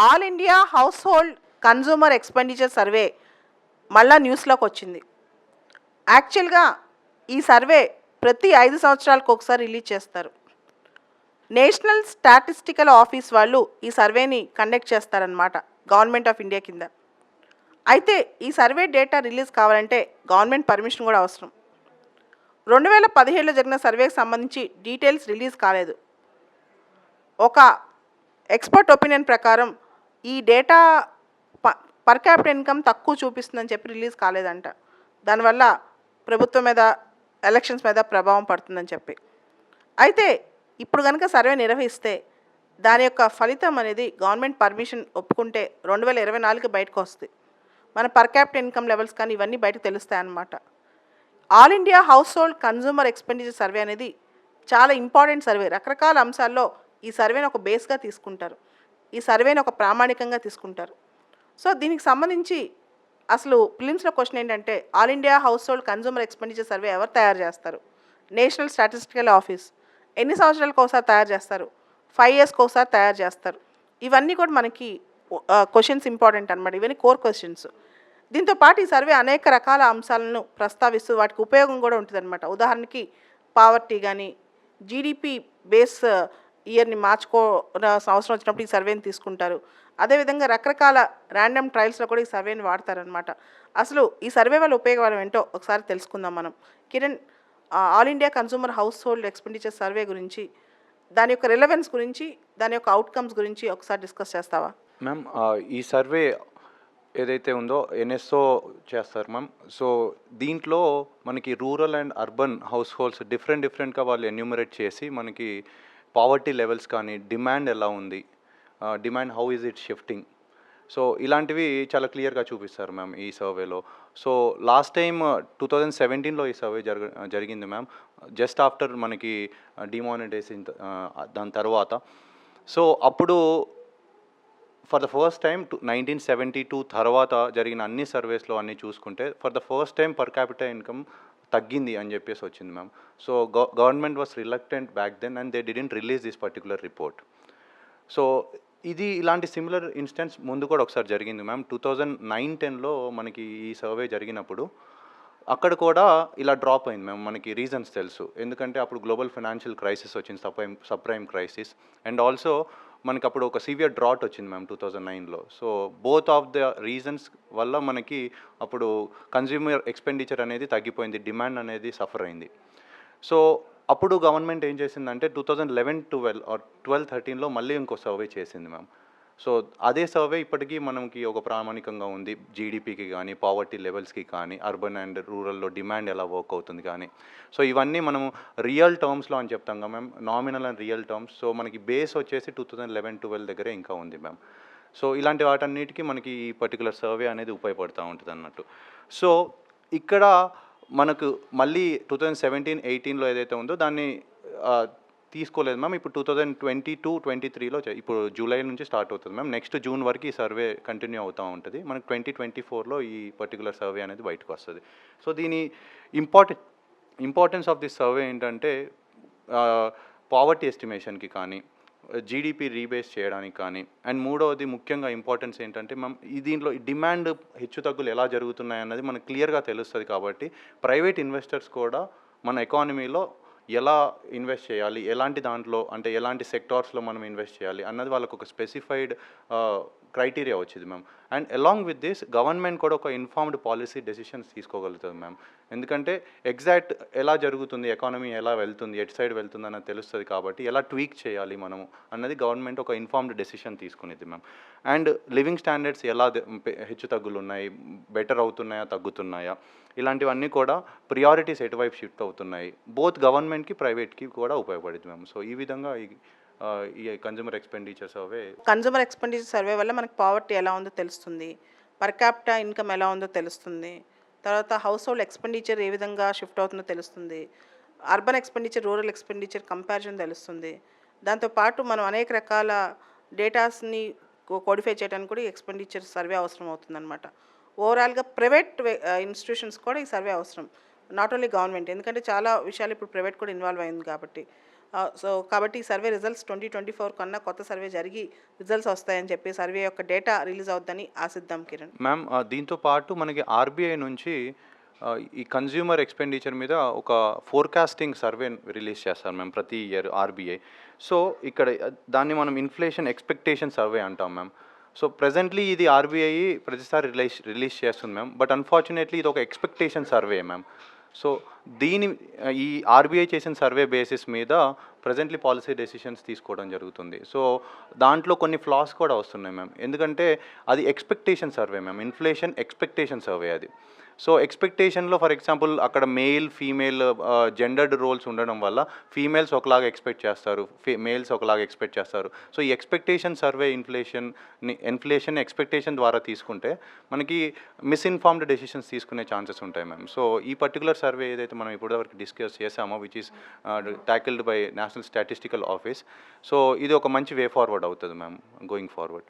All India house hold consumer expenditure survey మళ్ళా న్యూస్లోకి వచ్చింది. యాక్చువల్గా ఈ సర్వే ప్రతి 5 సంవత్సరాలకు ఒకసారి రిలీజ్ చేస్తారు. నేషనల్ స్టాటిస్టికల్ ఆఫీస్ వాళ్ళు ఈ సర్వేని కండక్ట్ చేస్తారనమాట, గవర్నమెంట్ ఆఫ్ ఇండియా కింద. అయితే ఈ సర్వే డేటా రిలీజ్ కావాలంటే గవర్నమెంట్ పర్మిషన్ కూడా అవసరం. 2017లో జరిగిన సర్వేకి సంబంధించి డీటెయిల్స్ రిలీజ్ కాలేదు. ఒక ఎక్స్పర్ట్ ఒపీనియన్ ప్రకారం ఈ డేటా పర్ క్యాపిటల్ ఇన్కమ్ తక్కువ చూపిస్తుందని చెప్పి రిలీజ్ కాలేదంట. దానివల్ల ప్రభుత్వం మీద, ఎలక్షన్స్ మీద ప్రభావం పడుతుందని చెప్పి. అయితే ఇప్పుడు కనుక సర్వే నిర్వహిస్తే దాని యొక్క ఫలితం అనేది గవర్నమెంట్ పర్మిషన్ ఒప్పుకుంటే 2024 బయటకు వస్తుంది. మన పర్ క్యాపిటల్ ఇన్కమ్ లెవెల్స్ కానీ ఇవన్నీ బయటకు తెలుస్తాయి అన్నమాట. All India house hold consumer expenditure survey అనేది చాలా ఇంపార్టెంట్ సర్వే. రకరకాల అంశాల్లో ఈ సర్వేని ఒక బేస్గా తీసుకుంటారు, ఈ సర్వేని ఒక ప్రామాణికంగా తీసుకుంటారు. సో దీనికి సంబంధించి అసలు ప్రిలిమ్స్లో క్వశ్చన్ ఏంటంటే, all India house hold consumer expenditure survey ఎవరు తయారు చేస్తారు? National statistical office. ఎన్ని సంవత్సరాలకు ఒకసారి తయారు చేస్తారు? 5 ఇయర్స్కి ఒకసారి తయారు చేస్తారు. ఇవన్నీ కూడా మనకి క్వశ్చన్స్ ఇంపార్టెంట్ అనమాట. ఇవన్నీ కోర్ క్వశ్చన్స్. దీంతో పాటు ఈ సర్వే అనేక రకాల అంశాలను ప్రస్తావిస్తూ వాటికి ఉపయోగం కూడా ఉంటుందన్నమాట. ఉదాహరణకి పావర్టీ కానీ, జీడిపి బేస్ ఇయర్ని అవసరం వచ్చినప్పుడు ఈ సర్వేని తీసుకుంటారు. అదేవిధంగా రకరకాల ర్యాండమ్ ట్రయల్స్లో కూడా ఈ సర్వేని వాడతారనమాట. అసలు ఈ సర్వే వల్ల ఉపయోగాలు ఏంటో ఒకసారి తెలుసుకుందాం మనం. Kiran, all India consumer house hold expenditure survey గురించి, దాని యొక్క రిలవెన్స్ గురించి, దాని యొక్క అవుట్కమ్స్ గురించి ఒకసారి డిస్కస్ చేస్తావా? మ్యామ్, ఈ సర్వే ఏదైతే ఉందో ఎన్ఎస్ఓ చేస్తారు మ్యామ్. సో దీంట్లో మనకి rural and urban house holds డిఫరెంట్గా వాళ్ళు ఎన్యూమరేట్ చేసి మనకి పావర్టీ లెవెల్స్ కానీ, డిమాండ్ ఎలా ఉంది, demand how is it shifting, so ఇలాంటివి చాలా క్లియర్గా చూపిస్తారు మ్యామ్ ఈ సర్వేలో. సో లాస్ట్ టైం 2017లో ఈ సర్వే జరిగింది మ్యామ్, జస్ట్ ఆఫ్టర్ మనకి డిమానిటైజేషన్ దాని తర్వాత. సో అప్పుడు ఫర్ ద ఫస్ట్ టైం 1972 తర్వాత జరిగిన అన్ని సర్వేస్లో అన్నీ చూసుకుంటే for the first time per capital income తగ్గింది అని చెప్పేసి వచ్చింది ma'am. So government was reluctant back then and they didn't release this particular report. So ఇది ఇలాంటి సిమిలర్ ఇన్స్టెన్స్ ముందు కూడా ఒకసారి జరిగింది మ్యామ్. 2009-10లో మనకి ఈ సర్వే జరిగినప్పుడు అక్కడ కూడా ఇలా డ్రాప్ అయింది మ్యామ్. మనకి రీజన్స్ తెలుసు, ఎందుకంటే అప్పుడు గ్లోబల్ ఫైనాన్షియల్ క్రైసిస్ వచ్చింది, సబ్ప్రైమ్ క్రైసిస్, అండ్ ఆల్సో మనకి అప్పుడు ఒక సివియర్ డ్రాట్ వచ్చింది మ్యామ్ 2009లో. So both of the reasons వల్ల మనకి అప్పుడు కన్జ్యూమర్ ఎక్స్పెండిచర్ అనేది తగ్గిపోయింది, డిమాండ్ అనేది సఫర్ అయింది. సో అప్పుడు గవర్నమెంట్ ఏం చేసిందంటే 2011-12 ఆర్ 12-13లో మళ్ళీ ఇంకో సర్వే చేసింది మ్యామ్. సో అదే సర్వే ఇప్పటికీ మనకి ఒక ప్రామాణికంగా ఉంది, జీడిపికి కానీ, పావర్టీ లెవెల్స్కి కానీ, అర్బన్ అండ్ రూరల్లో డిమాండ్ ఎలా వర్క్ అవుతుంది కానీ. సో ఇవన్నీ మనము రియల్ టర్మ్స్లో అని చెప్తాం కదా ma'am, nominal and real terms. So మనకి బేస్ వచ్చేసి 2011-12 దగ్గరే ఇంకా ఉంది మ్యామ్. సో ఇలాంటి వాటన్నిటికీ మనకి ఈ పర్టికులర్ సర్వే అనేది ఉపయోగపడుతూ ఉంటుంది అన్నట్టు. సో ఇక్కడ మనకు మళ్ళీ 2017-18లో ఏదైతే ఉందో దాన్ని తీసుకోలేదు మ్యామ్. ఇప్పుడు 2022-23లో ఇప్పుడు జూలై నుంచి స్టార్ట్ అవుతుంది మ్యామ్. నెక్స్ట్ జూన్ వరకు ఈ సర్వే కంటిన్యూ అవుతూ ఉంటుంది. మనకు 2024లో ఈ పర్టికులర్ సర్వే అనేది బయటకు వస్తుంది. సో దీని ఇంపార్టెన్స్ ఆఫ్ దిస్ సర్వే ఏంటంటే పావర్టీ ఎస్టిమేషన్కి కానీ, జీడిపి రీబేస్ చేయడానికి కానీ, అండ్ మూడవది ముఖ్యంగా ఇంపార్టెన్స్ ఏంటంటే మ్యామ్, దీంట్లో డిమాండ్ హెచ్చుతగ్గులు ఎలా జరుగుతున్నాయి అన్నది మనకు క్లియర్గా తెలుస్తుంది. కాబట్టి ప్రైవేట్ ఇన్వెస్టర్స్ కూడా మన ఎకానమీలో ఎలా ఇన్వెస్ట్ చేయాలి, ఎలాంటి దాంట్లో అంటే ఎలాంటి సెక్టార్స్లో మనం ఇన్వెస్ట్ చేయాలి అన్నది వాళ్ళకు ఒక స్పెసిఫైడ్ క్రైటీరియా వచ్చింది ma'am. And along with this government కూడా ఒక ఇన్ఫార్మ్డ్ పాలసీ డెసిషన్స్ తీసుకోగలుగుతుంది మ్యామ్. ఎందుకంటే ఎగ్జాక్ట్ ఎలా జరుగుతుంది, ఎకానమీ ఎలా వెళ్తుంది, ఎట్ సైడ్ వెళ్తుంది అన్నది తెలుస్తుంది. కాబట్టి ఎలా ట్వీక్ చేయాలి మనము అన్నది గవర్నమెంట్ ఒక ఇన్ఫార్మ్డ్ డెసిషన్ తీసుకునేది మ్యామ్. అండ్ లివింగ్ స్టాండర్డ్స్ ఎలా హెచ్చు తగ్గులు ఉన్నాయి, బెటర్ అవుతున్నాయా, తగ్గుతున్నాయా, ఇలాంటివన్నీ కూడా ప్రియారిటీస్ ఎటువైపు షిఫ్ట్ అవుతున్నాయి, బోత్ గవర్నమెంట్కి ప్రైవేట్కి కూడా ఉపయోగపడుతుంది మ్యామ్. సో ఈ విధంగా ఈ కన్జ్యూమర్ ఎక్స్పెండిచర్ సర్వే వల్ల మనకి పావర్టీ ఎలా ఉందో తెలుస్తుంది, పర్ క్యాపిటల్ ఇన్కమ్ ఎలా ఉందో తెలుస్తుంది, తర్వాత హౌస్ హోల్డ్ ఎక్స్పెండిచర్ ఏ విధంగా షిఫ్ట్ అవుతుందో తెలుస్తుంది, urban expenditure, rural expenditure comparison తెలుస్తుంది. దాంతోపాటు మనం అనేక రకాల డేటాస్ని కోడిఫై చేయడానికి కూడా ఈ ఎక్స్పెండిచర్ సర్వే అవసరం అవుతుందన్నమాట. ఓవరాల్గా ప్రైవేట్ ఇన్స్టిట్యూషన్స్ కూడా ఈ సర్వే అవసరం, నాట్ ఓన్లీ గవర్నమెంట్, ఎందుకంటే చాలా విషయాలు ఇప్పుడు ప్రైవేట్ కూడా ఇన్వాల్వ్ అయింది కాబట్టి. సో కాబట్టి ఈ సర్వే రిజల్ట్స్ 2024 కన్నా కొత్త సర్వే జరిగి రిజల్ట్స్ వస్తాయని చెప్పి సర్వే యొక్క డేటా రిలీజ్ అవుద్దని ఆశిద్దాం కిరణ్. మ్యామ్ దీంతో పాటు మనకి ఆర్బీఐ నుంచి ఈ కన్జ్యూమర్ ఎక్స్పెండిచర్ మీద ఒక ఫోర్కాస్టింగ్ సర్వే రిలీజ్ చేస్తారు మ్యామ్ ప్రతి ఇయర్ ఆర్బీఐ. సో ఇక్కడ దాన్ని మనం ఇన్ఫ్లేషన్ ఎక్స్పెక్టేషన్ సర్వే అంటాం మ్యామ్. సో ప్రెజెంట్లీ ఇది ఆర్బీఐ ప్రతిసారి రిలీజ్ చేస్తుంది మ్యామ్. బట్ అన్ఫార్చునేట్లీ ఇది ఒక ఎక్స్పెక్టేషన్ సర్వే మ్యామ్. సో ఈ ఆర్బీఐ చేసిన సర్వే బేసిస్ మీద ప్రజెంట్లీ పాలసీ డెసిషన్స్ తీసుకోవడం జరుగుతుంది. సో దాంట్లో కొన్ని ఫ్లాస్ కూడా వస్తున్నాయి మ్యామ్. ఎందుకంటే అది expectation survey ma'am, inflation expectation survey అది. సో ఎక్స్పెక్టేషన్లో ఫర్ ఎగ్జాంపుల్ అక్కడ మెయిల్ ఫీమేల్ జెండర్డ్ రోల్స్ ఉండడం వల్ల ఫీమేల్స్ ఒకలాగా ఎక్స్పెక్ట్ చేస్తారు, మేల్స్ ఒకలాగా ఎక్స్పెక్ట్ చేస్తారు. సో ఈ ఎక్స్పెక్టేషన్ సర్వే ఇన్ఫ్లేషన్ ఎక్స్పెక్టేషన్ ద్వారా తీసుకుంటే మనకి మిస్ఇన్ఫార్మ్డ్ డెసిషన్స్ తీసుకునే ఛాన్సెస్ ఉంటాయి మ్యామ్. సో ఈ పర్టికులర్ సర్వే ఏదైతే మనం ఇప్పటివరకు డిస్కస్ చేసామో which is tackled by national statistical office. So ఇది ఒక మంచి వే ఫార్వర్డ్ అవుతుంది మ్యామ్ గోయింగ్ ఫార్వర్డ్.